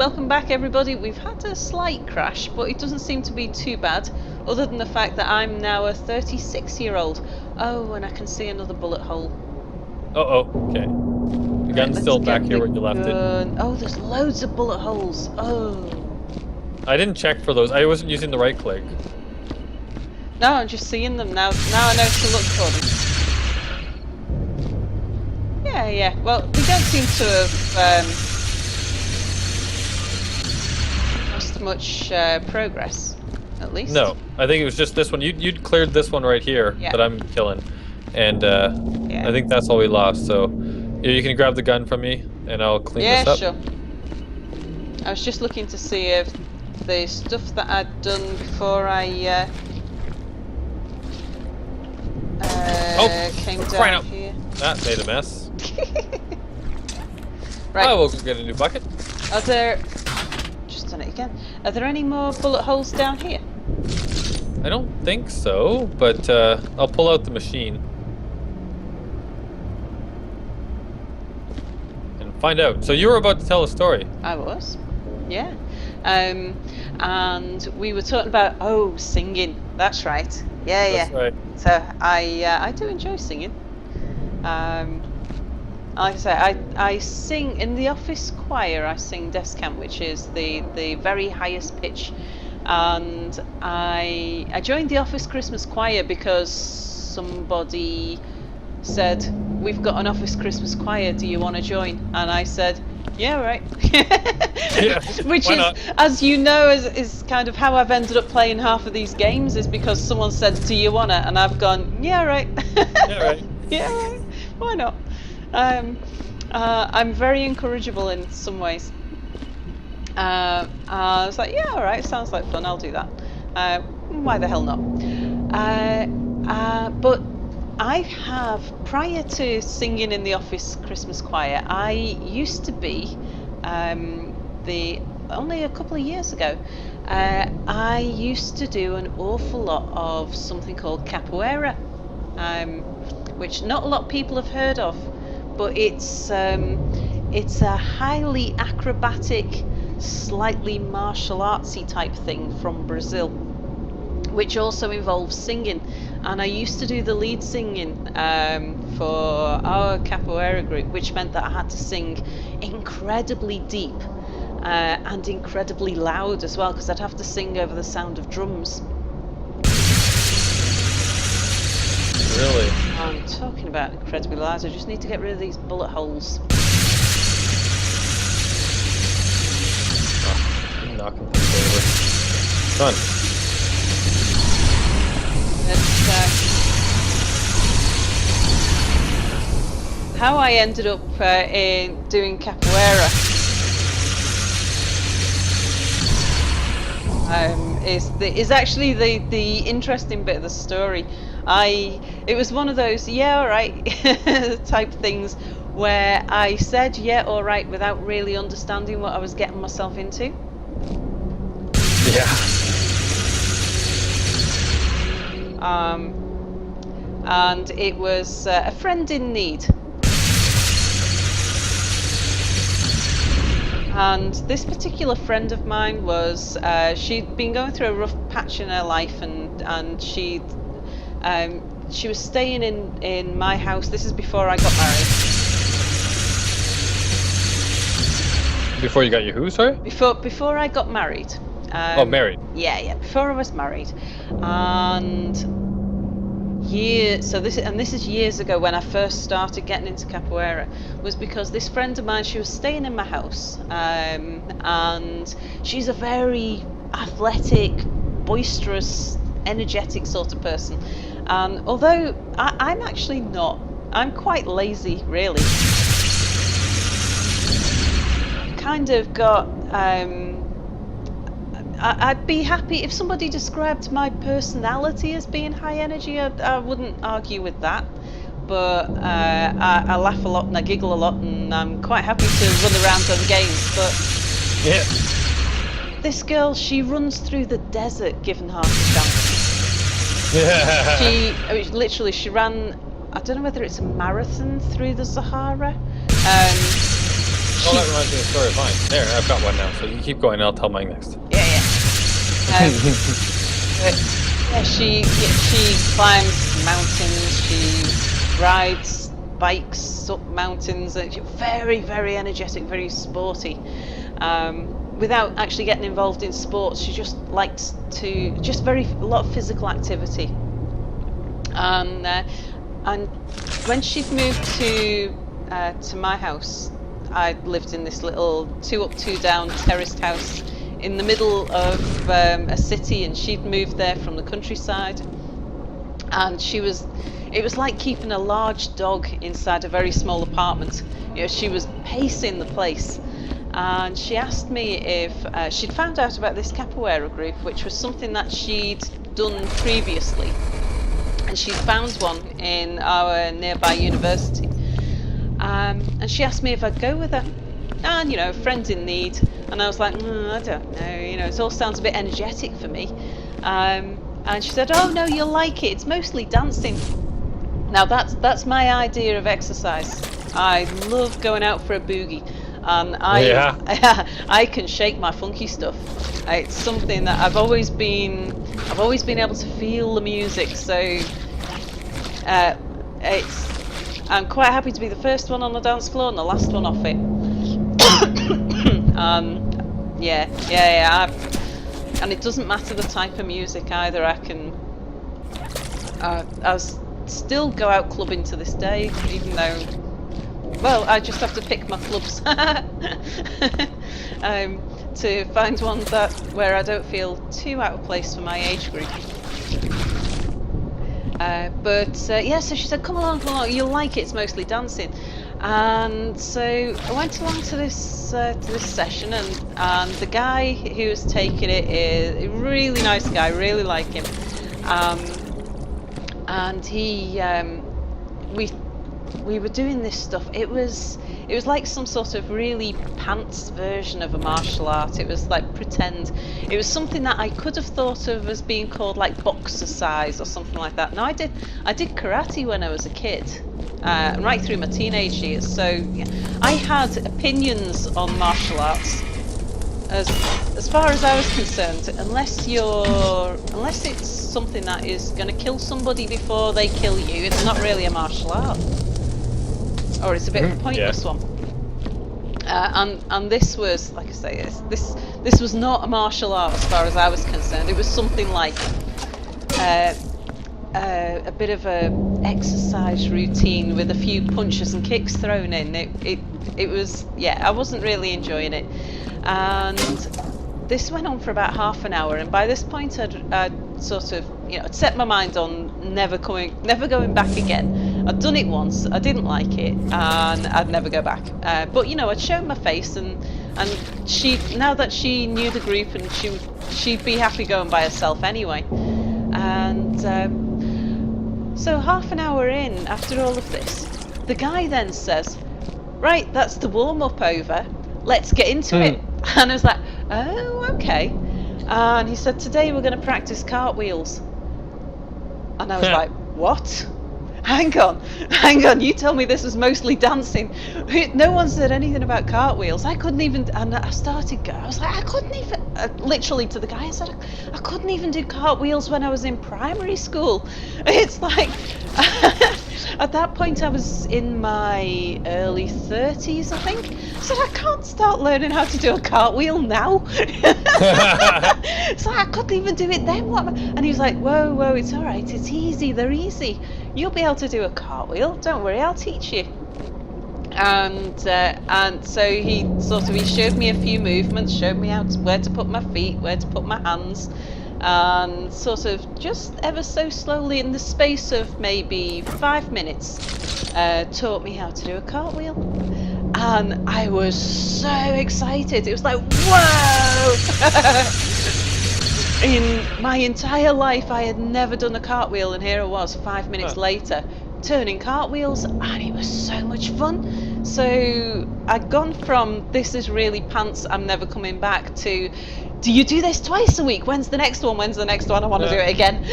welcome back everybody. We've had a slight crash, but it doesn't seem to be too bad, other than the fact that I'm now a 36-year-old. Oh, and I can see another bullet hole. Okay. The gun's still back here where you left it. Oh, there's loads of bullet holes. Oh. I didn't check for those. I wasn't using the right click. No, I'm just seeing them now. Now I know to look for them. Yeah. Well, we don't seem to have lost much progress, at least. No, I think it was just this one. You'd cleared this one right here that I'm killing, and I think that's all we lost. So you can grab the gun from me, and I'll clean this up. Yeah, sure. I was just looking to see if the stuff that I'd done before I came down here. That made a mess. Right. I will go get a new bucket. Are there... Just done it again. Are there any more bullet holes down here? I don't think so, but I'll pull out the machine and find out. So you were about to tell a story. I was. Yeah. And we were talking about, singing. That's right. Yeah. That's right. So I do enjoy singing. Like I say, I sing in the office choir. I sing desk camp, which is the very highest pitch, and I joined the office Christmas choir because somebody said, "We've got an office Christmas choir. Do you want to join?" And I said, "Yeah, right." Yeah, which is, as you know, is kind of how I've ended up playing half of these games, is because someone said, "Do you wanna?" And I've gone, "Yeah, right." Yeah, right. Yeah, right. Why not? I'm very incorrigible in some ways. I was like, yeah, all right, sounds like fun. I'll do that. Why the hell not? But I have, prior to singing in the office Christmas choir, I used to be only a couple of years ago. I used to do an awful lot of something called Capoeira, which not a lot of people have heard of. But it's a highly acrobatic, slightly martial artsy type thing from Brazil, which also involves singing. And I used to do the lead singing for our capoeira group, which meant that I had to sing incredibly deep and incredibly loud as well, because I'd have to sing over the sound of drums. Really? I'm talking about incredibly loud. I just need to get rid of these bullet holes. I'm knocking things over. Done. How I ended up in doing capoeira is actually the interesting bit of the story. It was one of those alright type things where I said alright without really understanding what I was getting myself into. Yeah. And it was a friend in need. And this particular friend of mine was, she'd been going through a rough patch in her life, and she was staying in my house. This is before I got married. Before you got your who, sorry? Before I got married. Married. Yeah. Before I was married, and this is years ago when I first started getting into capoeira, was because this friend of mine, she was staying in my house, and she's a very athletic, boisterous, energetic sort of person. And although I'm actually not, I'm quite lazy, really. Kind of got, I'd be happy if somebody described my personality as being high energy. I wouldn't argue with that. But I laugh a lot and I giggle a lot, and I'm quite happy to run around on games. But yeah, this girl, she runs through the desert given half a chance. She ran, I don't know whether it's a marathon through the Sahara. Oh, that reminds me of a story. Fine. There, I've got one now. So you keep going and I'll tell mine next. Yeah. Yeah, she climbs mountains, she rides bikes up mountains, and she's very, very energetic, very sporty. Without actually getting involved in sports, she just likes to, a lot of physical activity. And when she moved to my house, I lived in this little 2 up, 2 down terraced house in the middle of a city, and she'd moved there from the countryside. And it was like keeping a large dog inside a very small apartment. You know, she was pacing the place. And she asked me if she'd found out about this capoeira group, which was something that she'd done previously. And she'd found one in our nearby university. And she asked me if I'd go with her. And, you know, friends in need. And I was like, I don't know, you know, it all sounds a bit energetic for me. And she said, oh no, you'll like it, it's mostly dancing. Now that's my idea of exercise. I love going out for a boogie. And I can shake my funky stuff. It's something that I've always been able to feel the music, so I'm quite happy to be the first one on the dance floor and the last one off it. And it doesn't matter the type of music either. I still go out clubbing to this day, even though, well, I just have to pick my clubs to find one where I don't feel too out of place for my age group. So she said, come along, you'll like it, it's mostly dancing. And so I went along to this session, and the guy who was taking it is a really nice guy, really like him. And we were doing this stuff. It was like some sort of really pants version of a martial art. It was like pretend. It was something that I could have thought of as being called like boxercise or something like that. Now I did karate when I was a kid, right through my teenage years. So yeah, I had opinions on martial arts. As far as I was concerned, unless it's something that is going to kill somebody before they kill you, it's not really a martial art. Or it's a bit of a pointless one. And this was, like I say, this was not a martial art as far as I was concerned. It was something like a bit of a exercise routine with a few punches and kicks thrown in. It was, I wasn't really enjoying it. And this went on for about half an hour, and by this point I'd sort of, I'd set my mind on never going back again. I'd done it once, I didn't like it, and I'd never go back. But I'd shown my face, and she, now that she knew the group, and she'd be happy going by herself anyway. And so half an hour in, after all of this, the guy then says, right, that's the warm-up over, let's get into it. And I was like, oh, okay. And he said, today we're going to practice cartwheels. And I was like, what? Hang on, you told me this was mostly dancing. No one said anything about cartwheels. I couldn't even, and I was like, I couldn't even, literally to the guy, I said, I couldn't even do cartwheels when I was in primary school. It's like, at that point I was in my early 30s, I think. I said, I can't start learning how to do a cartwheel now. So I couldn't even do it then. And he was like, whoa, it's all right, it's easy, they're easy. You'll be able to do a cartwheel, don't worry, I'll teach you. And so he showed me a few movements, showed me where to put my feet, where to put my hands, and sort of just ever so slowly, in the space of maybe 5 minutes, taught me how to do a cartwheel. And I was so excited. It was like, whoa! In my entire life, I had never done a cartwheel, and here I was 5 minutes later, turning cartwheels, and it was so much fun. So I'd gone from, this is really pants, I'm never coming back, to, do you do this twice a week? When's the next one? I want to do it again.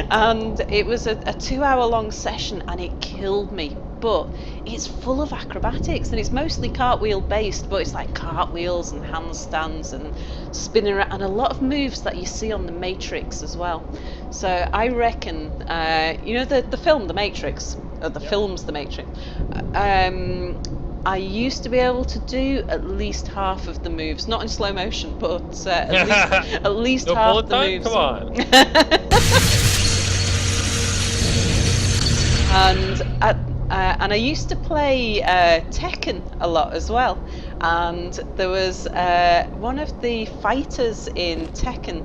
And it was a 2-hour long session, and it killed me. but it's full of acrobatics, and it's mostly cartwheel based, but it's like cartwheels and handstands and spinning around, and a lot of moves that you see on The Matrix as well. So I reckon, you know the film The Matrix, or the films The Matrix, I used to be able to do at least half of the moves, not in slow motion, but at least no half the time? moves. Come on. And I used to play Tekken a lot as well, and there was one of the fighters in Tekken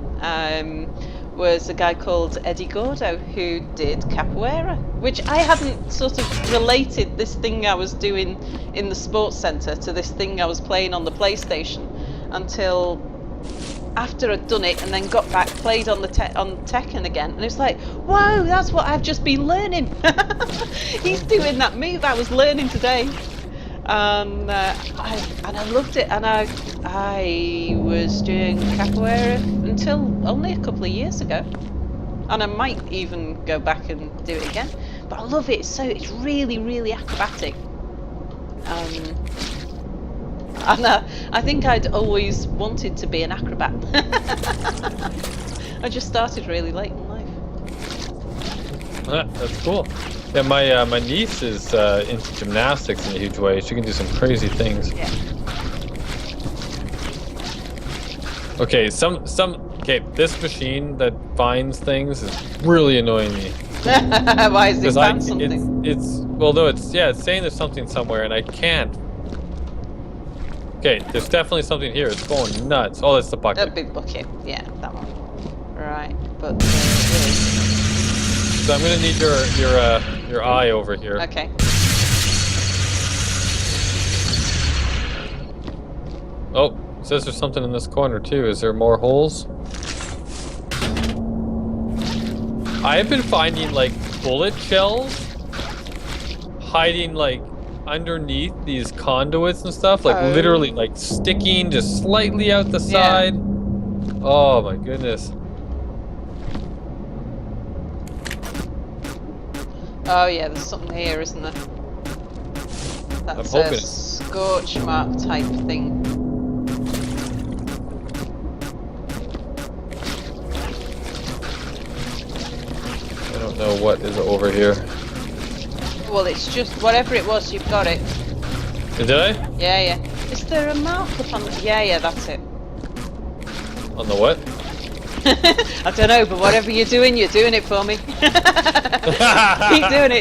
was a guy called Eddie Gordo who did capoeira, which I hadn't sort of related this thing I was doing in the sports centre to this thing I was playing on the PlayStation until after I'd done it, and then got back, played on Tekken again, and it's like, whoa, that's what I've just been learning. He's doing that move I was learning today, and I loved it, and I was doing capoeira until only a couple of years ago, and I might even go back and do it again. But I love it. It's really, really acrobatic. And I think I'd always wanted to be an acrobat. I just started really late in life. That's cool. Yeah, my niece is into gymnastics in a huge way. She can do some crazy things. Yeah. Okay, okay, this machine that finds things is really annoying me. Why is it found something? Well, no, it's saying there's something somewhere, and I can't. Okay, there's definitely something here. It's going nuts. Oh, that's the bucket. A big bucket. Yeah, that one. Right, but so I'm gonna need your eye over here. Okay. Oh, it says there's something in this corner too. Is there more holes? I have been finding like bullet shells hiding like underneath these conduits and stuff, like literally like sticking just slightly out the side. Oh my goodness. Oh yeah, there's something here, isn't there? That's a scorch mark type thing. I don't know what is over here. Well, it's just whatever it was, you've got it. Did I? Yeah. Is there a mark up on the... Yeah, that's it. On the what? I don't know, but whatever you're doing it for me.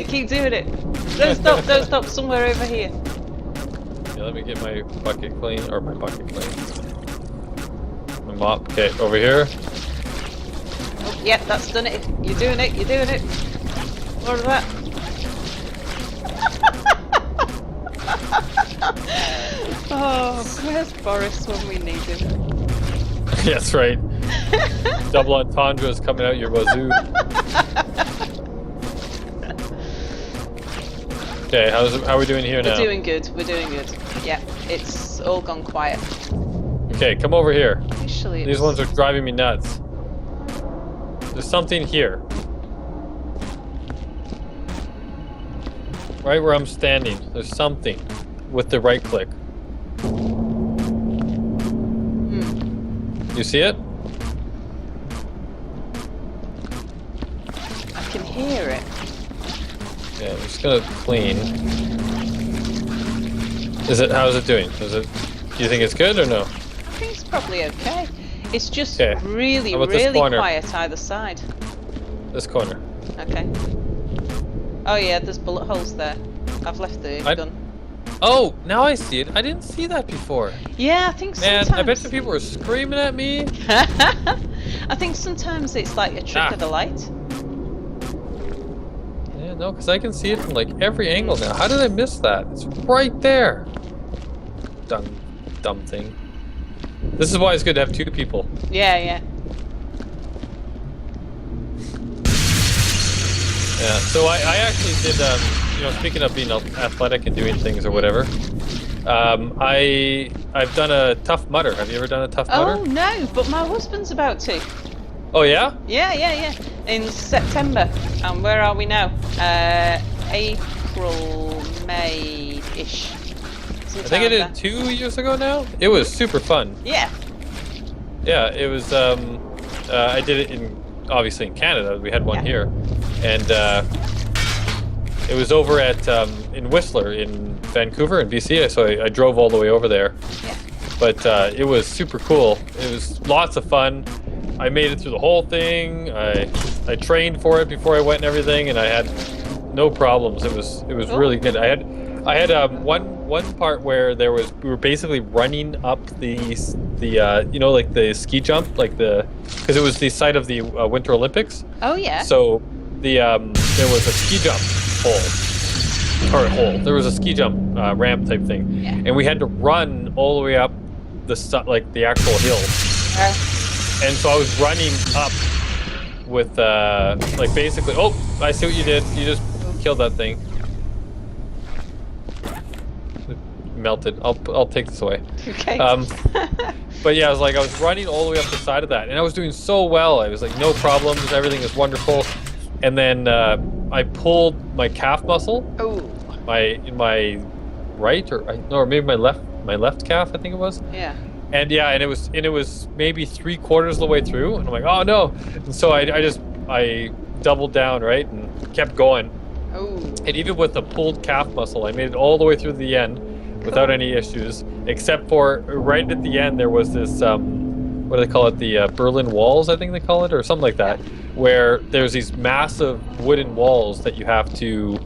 Keep doing it. Don't stop, somewhere over here. Yeah, let me get my bucket clean, or my bucket clean. My mop, okay, over here. Oh, yeah, that's done it. You're doing it. More of that. Oh, where's Boris when we need him? Yeah, that's right. Double entendre is coming out your wazoo. Okay, how are we doing here now? We're doing good. Yeah, it's all gone quiet. Okay, come over here. Actually, these ones are driving me nuts. There's something here. Right where I'm standing, there's something with the right click. You see it? I can hear it. Yeah, I'm just gonna clean. How's it doing? Do you think it's good or no? I think it's probably okay. It's just really quiet either side. This corner. Okay. Oh yeah, there's bullet holes there. I've left the gun. Oh, now I see it. I didn't see that before. Yeah, I think sometimes... Man, I bet you people were screaming at me. I think sometimes it's like a trick of the light. Yeah, no, because I can see it from like every angle now. How did I miss that? It's right there. Dumb thing. This is why it's good to have two people. Yeah. Yeah, so I actually did, speaking of being athletic and doing things or whatever, I've done a Tough Mudder. Have you ever done a Tough Mudder? Oh, no, but my husband's about to. Oh, yeah? Yeah. In September. And where are we now? April, May-ish. I think I did it 2 years ago now. It was super fun. Yeah. Yeah, it was. I did it obviously in Canada. We had one here, and it was over at in Whistler in Vancouver in BC. So I drove all the way over there. Yeah. But it was super cool. It was lots of fun. I made it through the whole thing. I trained for it before I went and everything, and I had no problems. It was Cool. really good. I had one part where we were basically running up the you know, like the ski jump, because it was the site of the Winter Olympics. Oh yeah. So there was a ski jump there was a ski jump ramp type thing, and we had to run all the way up the actual hill. And so I was running up with basically. Oh, I see what you did. You just killed that thing. It melted. I'll take this away. Okay. But yeah, I was running all the way up the side of that, and I was doing so well. I was like, no problems. Everything is wonderful. And then I pulled my calf muscle. Oh. In my right or maybe my left calf, I think it was. Yeah. And it was maybe 3/4 of the way through, and I'm like, oh no! And so I doubled down, right, and kept going. Oh. And even with the pulled calf muscle, I made it all the way through the end without any issues, except for right at the end there was this what do they call it? The Berlin Walls, I think they call it, or something like that, where there's these massive wooden walls that you have to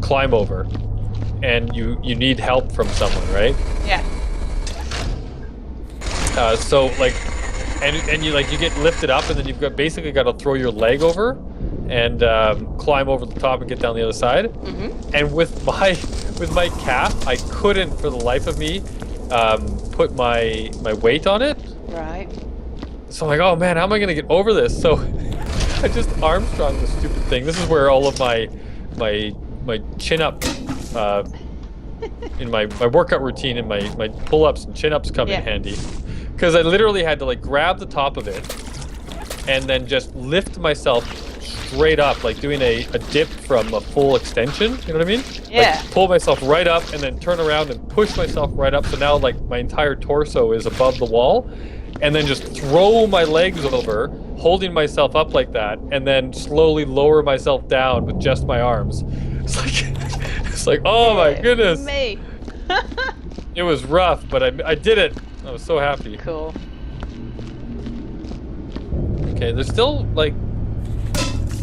climb over, and you need help from someone, right? Yeah. So and you get lifted up, and then you've basically got to throw your leg over and climb over the top and get down the other side. Mm-hmm. And with my calf, I couldn't for the life of me put my weight on it. Right. So I'm like, oh man, how am I gonna get over this? So I just Armstrong the stupid thing. This is where all of my chin up in my workout routine and my pull-ups and chin-ups come in handy, because I literally had to grab the top of it and then just lift myself straight up, like doing a dip from a full extension, you know what I mean? Yeah. Pull myself right up and then turn around and push myself right up, so now my entire torso is above the wall, and then just throw my legs over, holding myself up like that, and then slowly lower myself down with just my arms. It's like oh my goodness. Me. It was rough, but I did it. I was so happy. Cool. Okay, there's still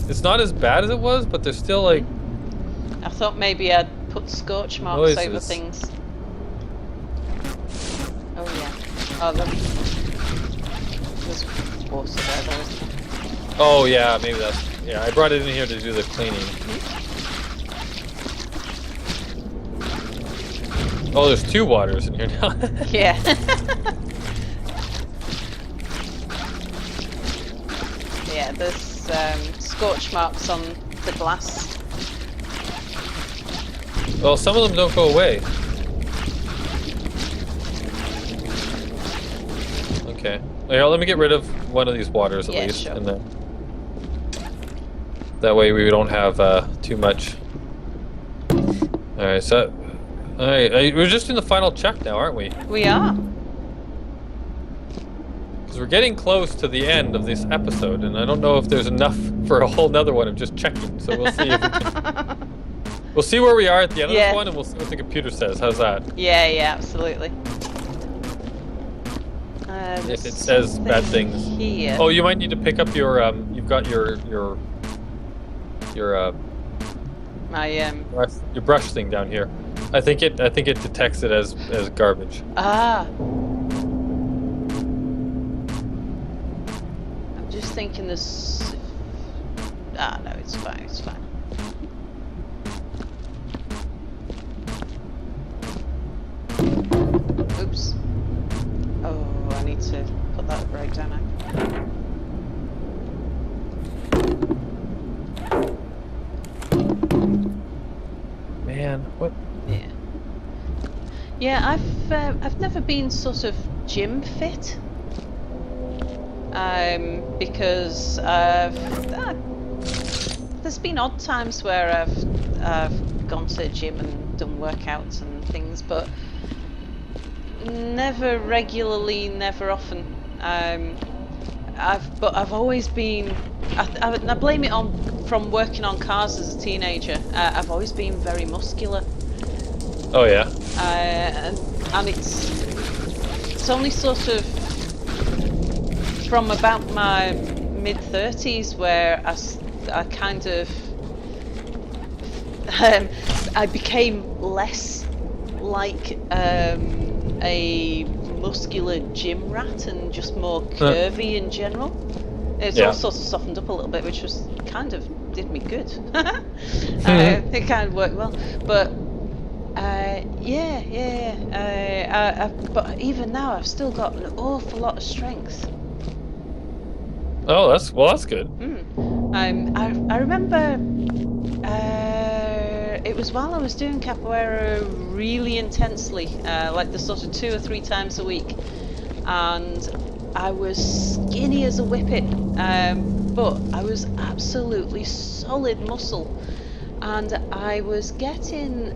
it's not as bad as it was, but there's still I thought maybe I'd put scorch marks over things. Oh yeah. Oh, there's water there though, isn't there? Oh yeah, maybe I brought it in here to do the cleaning. Oh, there's 2 waters in here now. Yeah. Yeah, there's scorch marks on the glass. Well, some of them don't go away. Okay. Here, let me get rid of one of these waters at least, sure. and then that way we don't have too much. All right, so we're just in the final check now, aren't we? We are. Because we're getting close to the end of this episode, and I don't know if there's enough for a whole nother one of just checking. So we'll see. We'll see where we are at the end of this one, and we'll see what the computer says. How's that? Yeah, absolutely. If it says bad things. Here. Oh, you might need to pick up your you've got your brush thing down here. I think it detects it as garbage. Ah. I'm just thinking this. Ah, no, it's fine. It's fine. Oops. Oh, I need to put that right down now. Man, what? Yeah. Yeah, I've never been sort of gym fit. Because there's been odd times where I've gone to the gym and done workouts and things, but never regularly, never often. I've always been. I blame it from working on cars as a teenager. I've always been very muscular. Oh yeah. And it's only sort of from about my mid-30s where I kind of I became less like a muscular gym rat and just more curvy in general. It's all sort of softened up a little bit, which was kind of did me good. It kind of worked well, but but even now I've still got an awful lot of strength. Oh, that's good. I remember it was while I was doing capoeira really intensely, like the sort of 2 or 3 times a week, and I was skinny as a whippet, but I was absolutely solid muscle, and I was going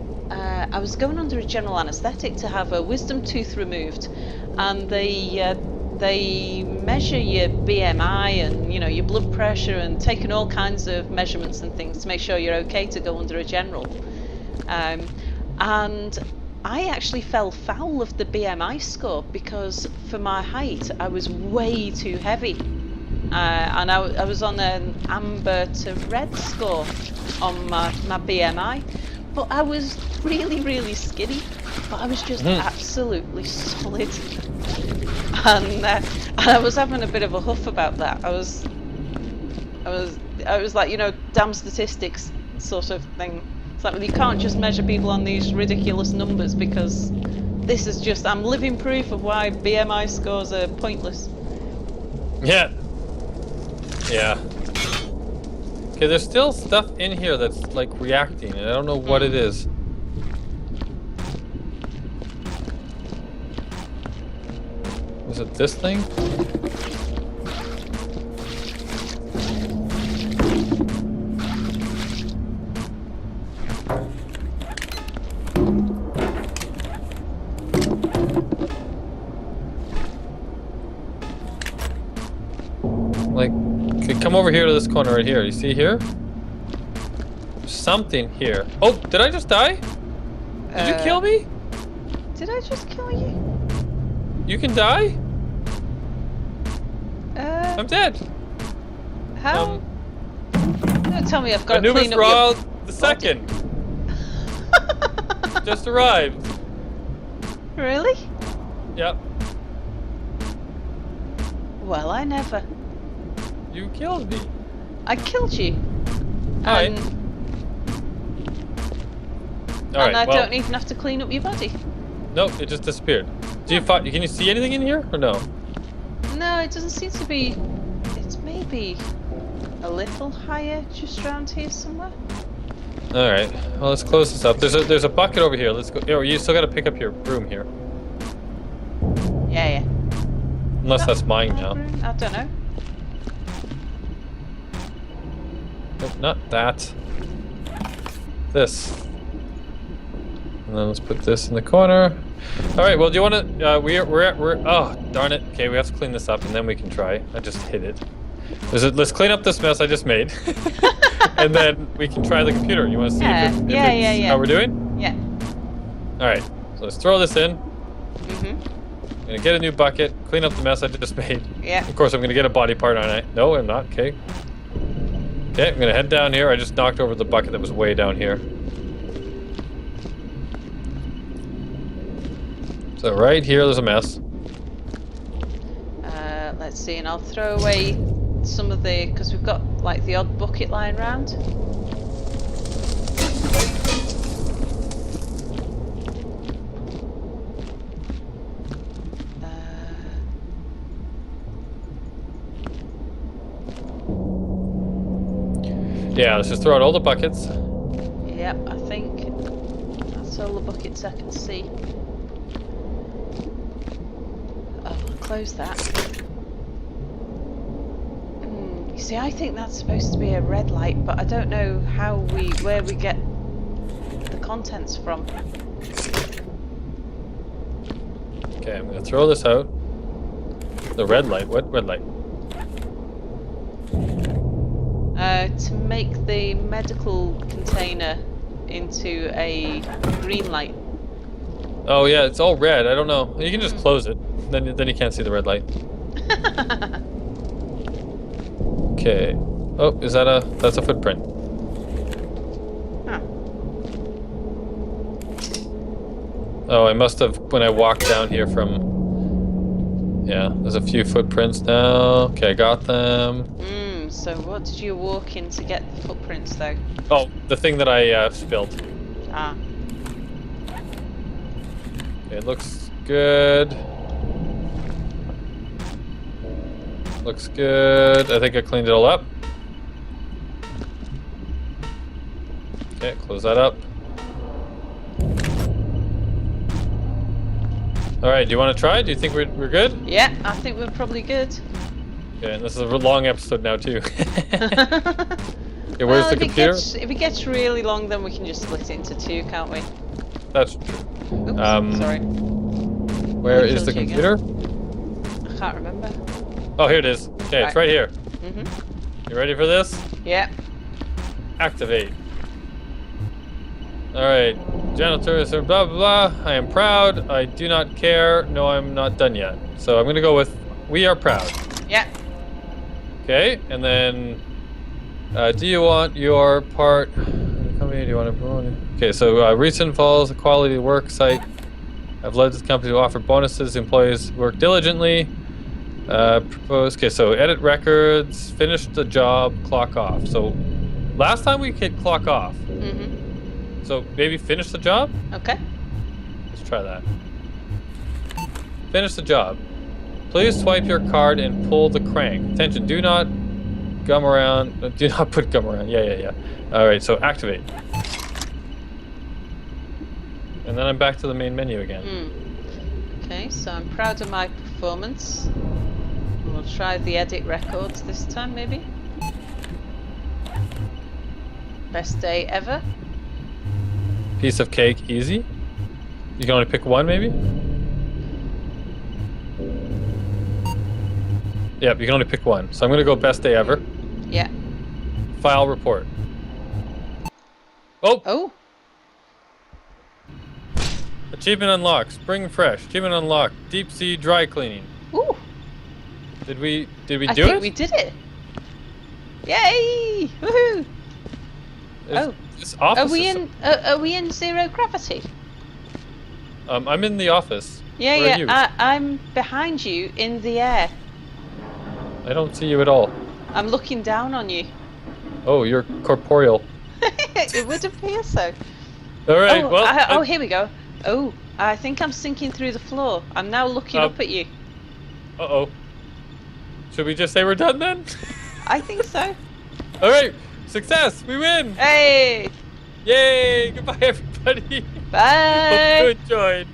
under a general anaesthetic to have a wisdom tooth removed, and they measure your BMI and your blood pressure and taking all kinds of measurements and things to make sure you're okay to go under a general. And I actually fell foul of the BMI score because for my height I was way too heavy, and I was on an amber to red score on my BMI, but I was really skinny, but I was just absolutely solid. And I was having a bit of a huff about that. I was like, damn statistics sort of thing. It's like, well, you can't just measure people on these ridiculous numbers, because this is just, I'm living proof of why BMI scores are pointless. Yeah. Okay, there's still stuff in here that's like reacting, and I don't know what it is. Is it this thing? Like, come over here to this corner right here. You see here? Something here. Oh, did I just die? Did you kill me? Did I just kill you? You can die? I'm dead. How? Don't tell me I've got to clean up AnubizRa the second. Just arrived. Really? Yep. Well, I never. You killed me. I killed you. Alright. And I don't even have to clean up your body. Nope, it just disappeared. Can you see anything in here or no? No, it doesn't seem to be. It's maybe a little higher just around here somewhere. All right. Well, let's close this up. There's a bucket over here. Let's go. Oh, you still got to pick up your broom here. Yeah. Unless that's mine now. I don't know. Nope, not that. This. And then let's put this in the corner. All right. Well, do you want to? We're. Oh, darn it. Okay, we have to clean this up, and then we can try. I just hit it. Let's clean up this mess I just made, and then we can try the computer. You want to see if it's how we're doing? Yeah. All right. So let's throw this in. I'm gonna get a new bucket, clean up the mess I just made. Yeah. Of course, I'm gonna get a body part, aren't I? No, I'm not. Okay. Okay, I'm gonna head down here. I just knocked over the bucket that was way down here. So right here, there's a mess. Let's see, and I'll throw away some of the, because we've got like the odd bucket lying around. Yeah, let's just throw out all the buckets. Yep, I think that's all the buckets I can see. I'll close that. You see, I think that's supposed to be a red light, but I don't know where we get the contents from. Okay, I'm gonna throw this out. The red light. What red light? To make the medical container into a green light. Oh yeah, it's all red. I don't know. You can just close it. Then you can't see the red light. Okay. Oh, that's a footprint. Huh. Oh, I must have when I walked down here from. Yeah, there's a few footprints now. Okay, I got them. So what did you walk in to get the footprints though? Oh, the thing that I spilled. Ah. Okay, it looks good. Looks good. I think I cleaned it all up. Okay, close that up. Alright, do you want to try? Do you think we're good? Yeah, I think we're probably good. Okay, and this is a long episode now too. Okay, where's Well, the computer? If it gets really long, then we can just split it into two, can't we? That's true. Oops, sorry. Where is the computer? I can't remember. Oh, here it is. Okay, it's right here. Mhm. You ready for this? Yeah. Activate. Alright. Janitor, blah, blah, blah. I am proud. I do not care. No, I'm not done yet. So I'm going to go with, we are proud. Yeah. Okay, and then, do you want your part? Do you want to? Okay, so recent falls, quality work site. I've led this company to offer bonuses. Employees work diligently. Propose. Okay, so edit records. Finish the job. Clock off. So, last time we hit clock off. Mhm. So maybe finish the job. Okay. Let's try that. Finish the job. Please swipe your card and pull the crank. Attention, do not gum around. Do not put gum around. Yeah. Alright, so activate. And then I'm back to the main menu again. Okay, so I'm proud of my performance. We'll try the edit records this time, maybe. Best day ever. Piece of cake, easy. You can only pick one, maybe? Yep, you can only pick one. So I'm going to go best day ever. Yeah. File report. Oh! Oh! Achievement unlocked. Spring fresh. Achievement unlocked. Deep sea dry cleaning. Ooh! Did we do it? I think we did it! Yay! Woohoo! This office Are we in zero gravity? I'm in the office. Yeah, Where are you? I'm behind you in the air. I don't see you at all. I'm looking down on you. Oh, you're corporeal. It would appear so. Alright, Oh, well... here we go. Oh, I think I'm sinking through the floor. I'm now looking up at you. Uh-oh. Should we just say we're done then? I think so. Alright, success! We win! Hey! Yay! Goodbye, everybody! Bye! Hope you enjoyed.